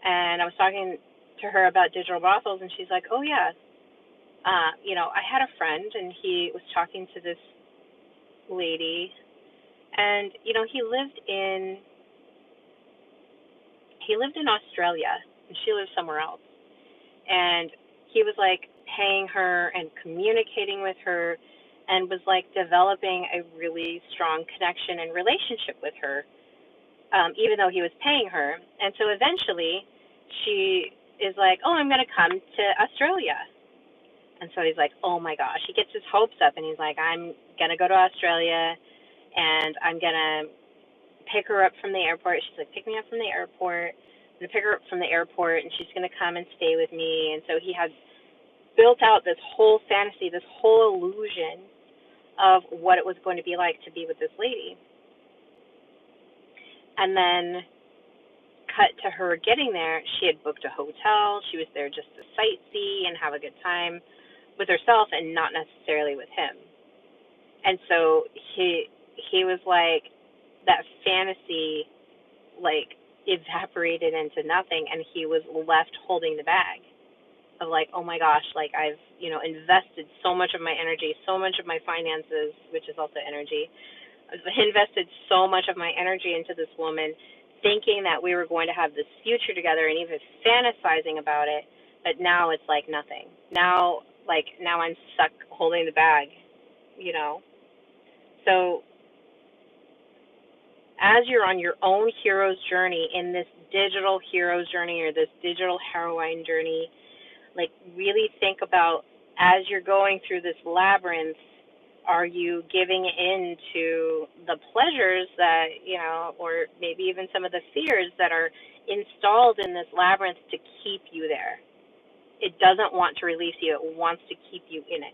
and I was talking to her about digital brothels, and she's like, oh yeah, I had a friend, and he was talking to this lady, and he lived in Australia, and she lived somewhere else, and he was paying her and communicating with her, and was developing a really strong connection and relationship with her, even though he was paying her. And so eventually she is like, oh, I'm going to come to Australia. And so he's like, oh my gosh, he gets his hopes up, and he's like, I'm going to go to Australia, and I'm going to pick her up from the airport. She's like, pick me up from the airport. I'm going to pick her up from the airport, and she's going to come and stay with me. And so he had built out this whole fantasy, this whole illusion of what it was going to be like to be with this lady. And then cut to her getting there. She had booked a hotel. She was there just to sightsee and have a good time with herself and not necessarily with him. And so he was like, that fantasy evaporated into nothing, and he was left holding the bag of oh my gosh, I've invested so much of my energy, so much of my finances, which is also energy. I've invested so much of my energy into this woman, thinking that we were going to have this future together, and even fantasizing about it. But now it's nothing. Now I'm stuck holding the bag, So as you're on your own hero's journey, in this digital hero's journey or this digital heroine journey, really think about, as you're going through this labyrinth, are you giving in to the pleasures that, or maybe even some of the fears that are installed in this labyrinth to keep you there? It doesn't want to release you. It wants to keep you in it.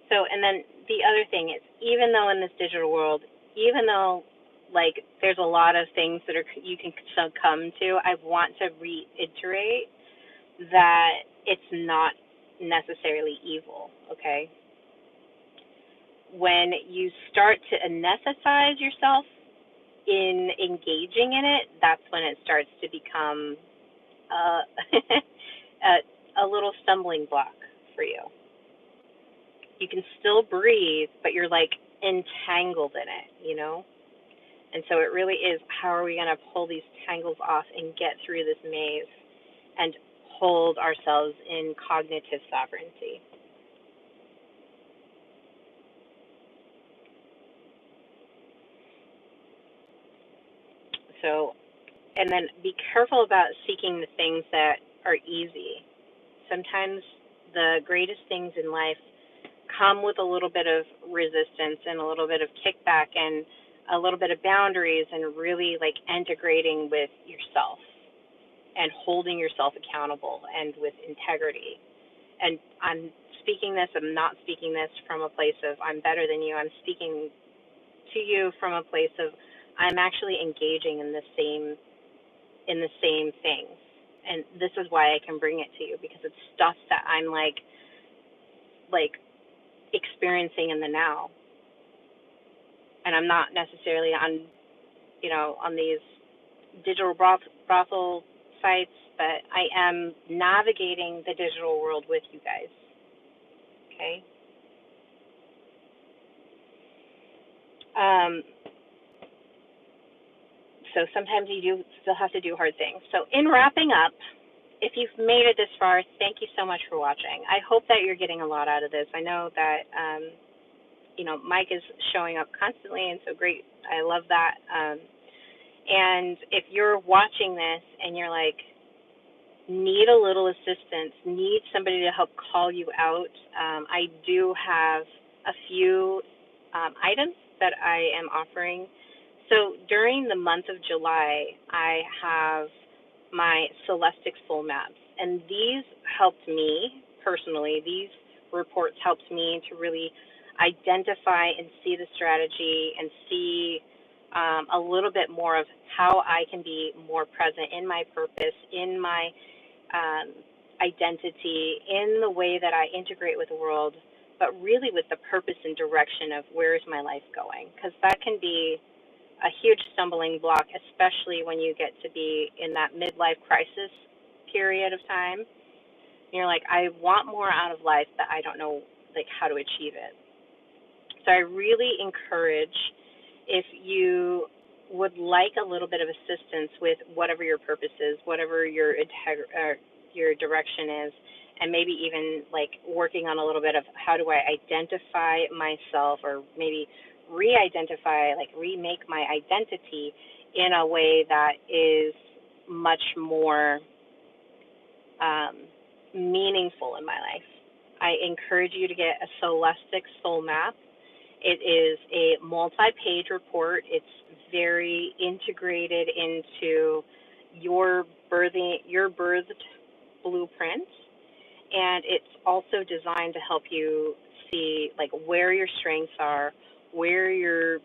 So, and then the other thing is, even though in this digital world, even though there's a lot of things that you can succumb to, I want to reiterate that it's not necessarily evil, okay? When you start to anesthetize yourself in engaging in it, that's when it starts to become a little stumbling block for you. You can still breathe, but you're entangled in it, And so it really is, how are we going to pull these tangles off and get through this maze and hold ourselves in cognitive sovereignty? So, and then be careful about seeking the things that are easy. Sometimes the greatest things in life come with a little bit of resistance and a little bit of kickback and a little bit of boundaries, and really integrating with yourself and holding yourself accountable and with integrity. And I'm not speaking this from a place of I'm better than you. I'm speaking to you from a place of I'm actually engaging in the same things. And this is why I can bring it to you, because it's stuff that I'm experiencing in the now. And I'm not necessarily on these digital brothel sites, but I am navigating the digital world with you guys. Okay? Um, so sometimes you do still have to do hard things. So in wrapping up, if you've made it this far, thank you so much for watching. I hope that you're getting a lot out of this. I know that Mike is showing up constantly, and so great. I love that. And if you're watching this and you're like, need a little assistance, need somebody to help call you out, I do have a few items that I am offering. So during the month of July, I have my Soulestic Soul Maps, and these helped me personally. These reports helped me to really identify and see the strategy and see a little bit more of how I can be more present in my purpose, in my identity, in the way that I integrate with the world, but really with the purpose and direction of where is my life going, because that can be a huge stumbling block, especially when you get to be in that midlife crisis period of time. And you're like, I want more out of life, but I don't know how to achieve it. So I really encourage, if you would like a little bit of assistance with whatever your purpose is, whatever your direction is, and maybe even working on a little bit of how do I identify myself, or maybe re-identify, remake my identity in a way that is much more meaningful in my life. I encourage you to get a Soulestic Soul Map. It is a multi-page report. It's very integrated into your birthed blueprint, and it's also designed to help you see where your strengths are, where your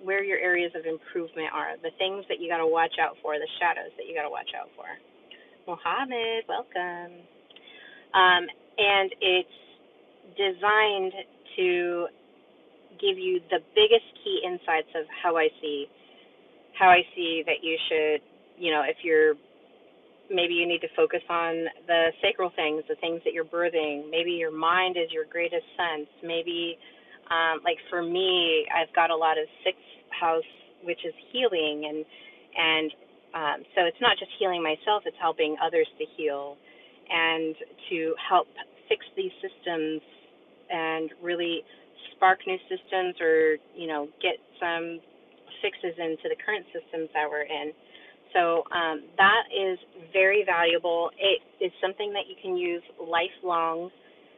areas of improvement are, the things that you got to watch out for, the shadows that you got to watch out for. Mohammed, welcome. And it's designed to give you the biggest key insights of how I see that you should, if you're, maybe you need to focus on the sacral things, the things that you're birthing. Maybe your mind is your greatest sense. Maybe, for me, I've got a lot of sixth house, which is healing, and so it's not just healing myself; it's helping others to heal, and to help fix these systems, and really spark new systems, or get some fixes into the current systems that we're in. So that is very valuable. It is something that you can use lifelong.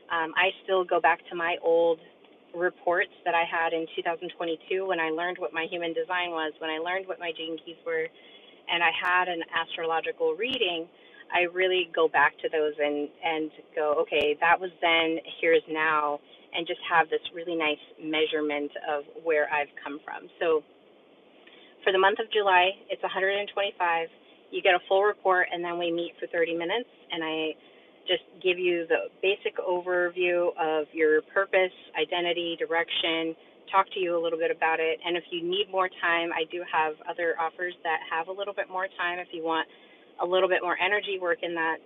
I still go back to my old reports that I had in 2022 when I learned what my human design was, when I learned what my gene keys were, and I had an astrological reading. I really go back to those and go, okay, that was then, here's now, and just have this really nice measurement of where I've come from. So for the month of July, it's $125. You get a full report, and then we meet for 30 minutes, and I just give you the basic overview of your purpose, identity, direction, talk to you a little bit about it. And if you need more time, I do have other offers that have a little bit more time. If you want a little bit more energy work in that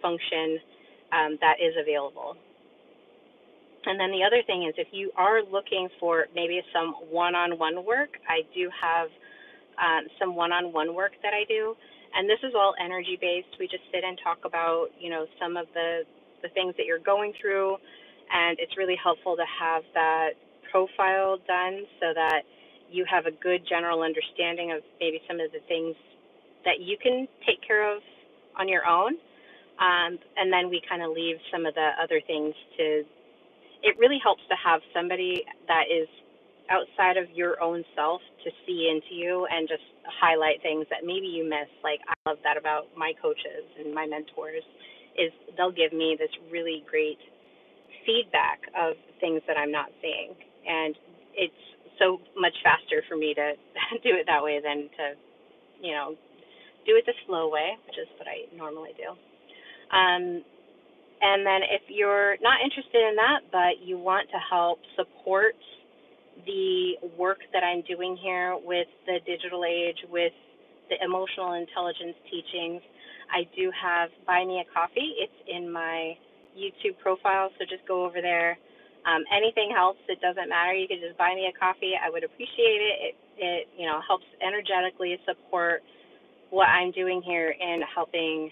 function, that is available. And then the other thing is, if you are looking for maybe some one-on-one work, I do have some one-on-one work that I do. And this is all energy-based. We just sit and talk about, some of the things that you're going through. And it's really helpful to have that profile done so that you have a good general understanding of maybe some of the things that you can take care of on your own. And then we kind of leave some of the other things to. It really helps to have somebody that is outside of your own self to see into you and just highlight things that maybe you miss. I love that about my coaches and my mentors, is they'll give me this really great feedback of things that I'm not seeing. And it's so much faster for me to do it that way than to, do it the slow way, which is what I normally do. And then if you're not interested in that, but you want to help support the work that I'm doing here with the digital age, with the emotional intelligence teachings, I do have Buy Me a Coffee. It's in my YouTube profile, so just go over there. Anything helps. It doesn't matter. You could just buy me a coffee. I would appreciate it. It helps energetically support what I'm doing here in helping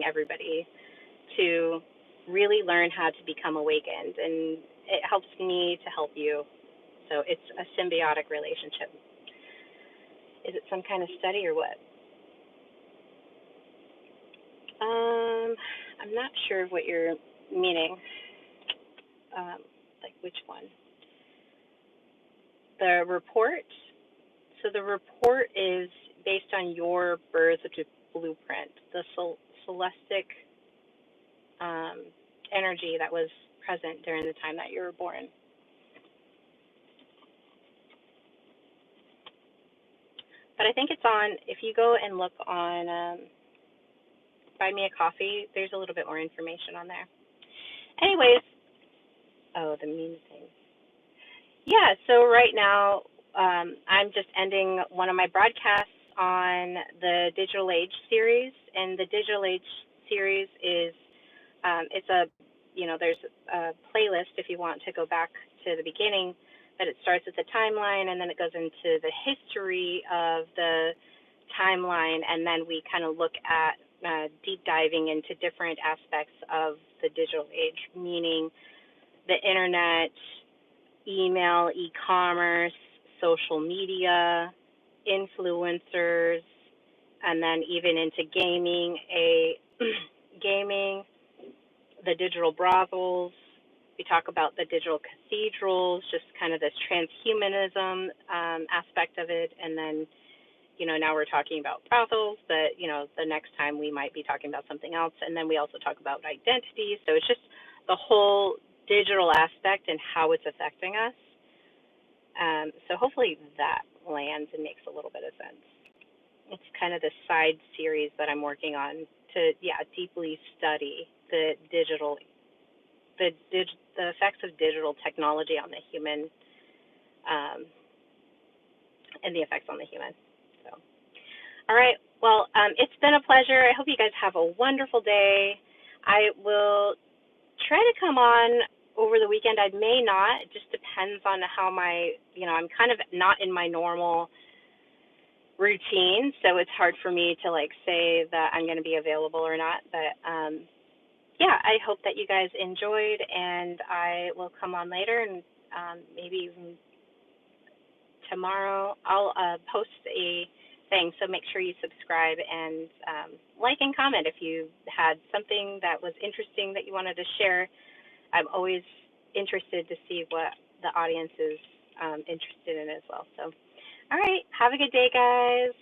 everybody to really learn how to become awakened, and it helps me to help you. So it's a symbiotic relationship. Is it some kind of study or what? I'm not sure of what you're meaning. Like which one? The report. So the report is based on your birth blueprint, the Soulestic energy that was present during the time that you were born. But I think it's on, if you go and look on Buy Me a Coffee, there's a little bit more information on there. Anyways, oh, the meme thing. Yeah, so right now I'm just ending one of my broadcasts on the Digital Age series, and the Digital Age series is, it's a, there's a playlist if you want to go back to the beginning, but it starts with the timeline, and then it goes into the history of the timeline, and then we kind of look at deep diving into different aspects of the digital age, meaning the internet, email, e-commerce, social media, influencers, and then even into gaming, the digital brothels. We talk about the digital cathedrals, just kind of this transhumanism aspect of it, and then now we're talking about brothels, but the next time we might be talking about something else, and then we also talk about identity. So it's just the whole digital aspect and how it's affecting us. So hopefully that lands and makes a little bit of sense. It's kind of the side series that I'm working on to, deeply study the effects of digital technology on the human, and the effects on the human. So, all right. Well, it's been a pleasure. I hope you guys have a wonderful day. I will try to come on over the weekend. I may not. It just depends on how I'm kind of not in my normal routine, so it's hard for me to say that I'm going to be available or not. But I hope that you guys enjoyed, and I will come on later, and maybe even tomorrow I'll post a thing. So make sure you subscribe and like and comment if you had something that was interesting that you wanted to share. I'm always interested to see what the audience is interested in as well. So, all right, have a good day, guys.